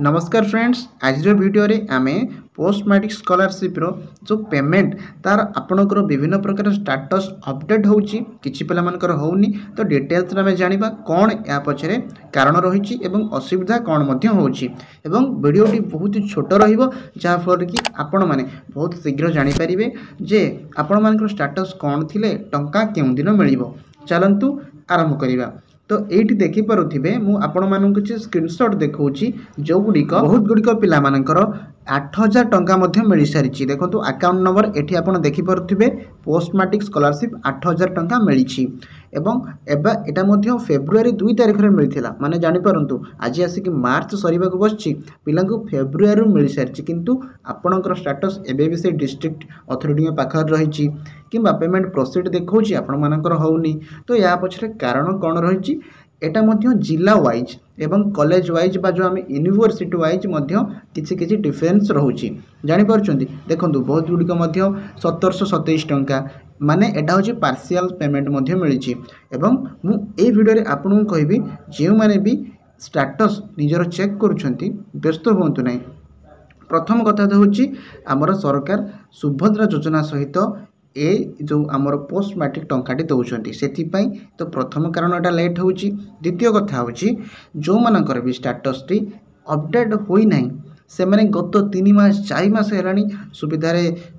नमस्कार फ्रेंड्स, आज वीडियो रे आमे पोस्ट मैट्रिक स्कॉलरशिप रो जो पेमेंट तार आपणकर विभिन्न प्रकार स्टेटस अपडेट होउची किछि पिला मानकर होउनी तो डिटेल्स रे आमे जानिबा कोन या पछरे कारण रहिछि एवं असुविधा कोन मध्य होउची एवं वीडियोटी बहुत छोट रहिबो जा फर कि आपण माने बहुत शीघ्र जानि परिबे जे आपण मानकर स्टेटस कोन थिले टंका केउ दिन मिलिबो। चलंतु आरंभ करिबा। तो ये देखिपे मुझे स्क्रीनशॉट देखा जो गुड़िक बहुत गुड़िक पिला 8,000 टंका मिल सारी देखो अकाउंट नंबर ये आप देखिपे पोस्ट मैट्रिक स्कॉलरशिप 8,000 टंका मिली एवं एटा फेब्रुआरी 2 तारिख में मिलता माने जानीपरतु आज आसिक मार्च सरीबा को बस पिला फेब्रुआरी मिल सारी किंतु आपणकर स्टेटस एबे भी से डिस्ट्रिक्ट अथॉरिटी पाखर रही कि पेमेंट प्रोसीड देखा आपण मानकर होनी तो या पछरे कारण कौन रही एटा मध्य जिला वाइज एवं कॉलेज वाइज बा जो आम यूनिवर्सिटी वाइज किसी किसी डिफरेन्स रोचे जानीपी देखो बहुत गुड़िक 1727 टंका माने एटा हूँ पार्शियल पेमेंट मिली एवं मु ए वीडियो आपको कहबी जो मैंने भी स्टेटस निजर चेक करुँच व्यस्त हूँ ना। प्रथम कथा तो हूँ आमर सरकार सुभद्रा योजना सहित ए जो आमर पोस्ट मैट्रिक टंकाटी दौरान से तो प्रथम कारण एटा लेट हो। द्वितीय कथा हूँ जो मानकर भी स्टेटस टी अपडेट होई नहीं से मैंने गत 3 मास 4 मास है सुविधा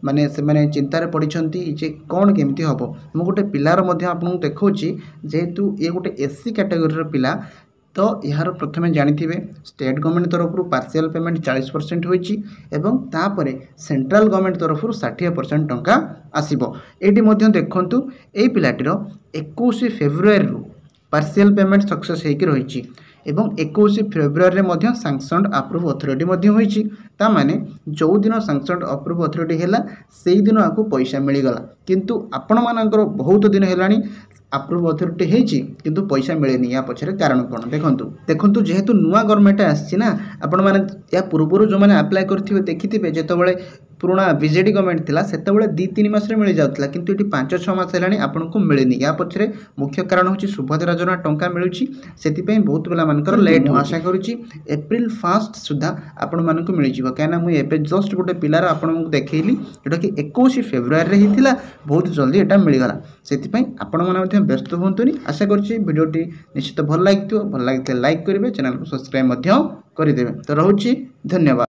माने से मैंने चिंतार पड़ी जे कौन केमती हम मु गोटे पिलार आपको देखा जेहेतु ये गोटे एससी कैटेगोरी पिला तो यार प्रथमे जानिथिबे स्टेट गवर्नमेंट तरफ पार्शियल पेमेंट 40% होईची एवं तापरे सेंट्रल गवर्नमेंट तरफ 60% टंका आसीबो। एटी मध्ये देखंतु एई पिलाटीर 21 फेब्रुआरी रु पार्शियल पेमेंट सक्सेस हेकी रहिची एवं 21 फेब्रुआरी रे मध्ये सैंक्शनड अप्रूव अथॉरिटी मध्ये होईची ता माने जो दिन सैंक्शनड अप्रूव अथॉरिटी हैला सेही दिन आकु पैसा मिली गला किंतु आपण मानकर बहुत दिन हेलानी अप्रूव अथॉरिटी हेची किंतु पैसा मिलेनी या पछरे कारण कोन देखंतु जेहेतु नुआ गवर्नमेंट आछि ना आपण माने या पूर्वरु जो माने अप्लाई करथिबे देखिथिबे जेतबेले पुराना बीजेडी गवर्नमेंट थिला सेतबेले 2-3 मास रे मिल जाउतला किंतु एटी 5-6 मास हेलानी आपनको मिलेनी या पछरे मुख्य कारण होची सुभद्रा योजना टंका मिलुची सेति पई बहुत पिला मानकर लेट आशा करूची एप्रिल 1 सुधा आपण मानको मिल जिवो काना मु एबे जस्ट गोटे पिलार आपनको देखैली जेटा कि 21 फेब्रुआरी रे हिथिला बहुत जल्दी एटा मिल गला सेति पई आपण माने व्यस्त होंतुनी। आशा करुच्ची वीडियोटी निश्चित भल लगे लाइक करेंगे चैनल को सब्सक्राइब करदेवे। तो रोची धन्यवाद।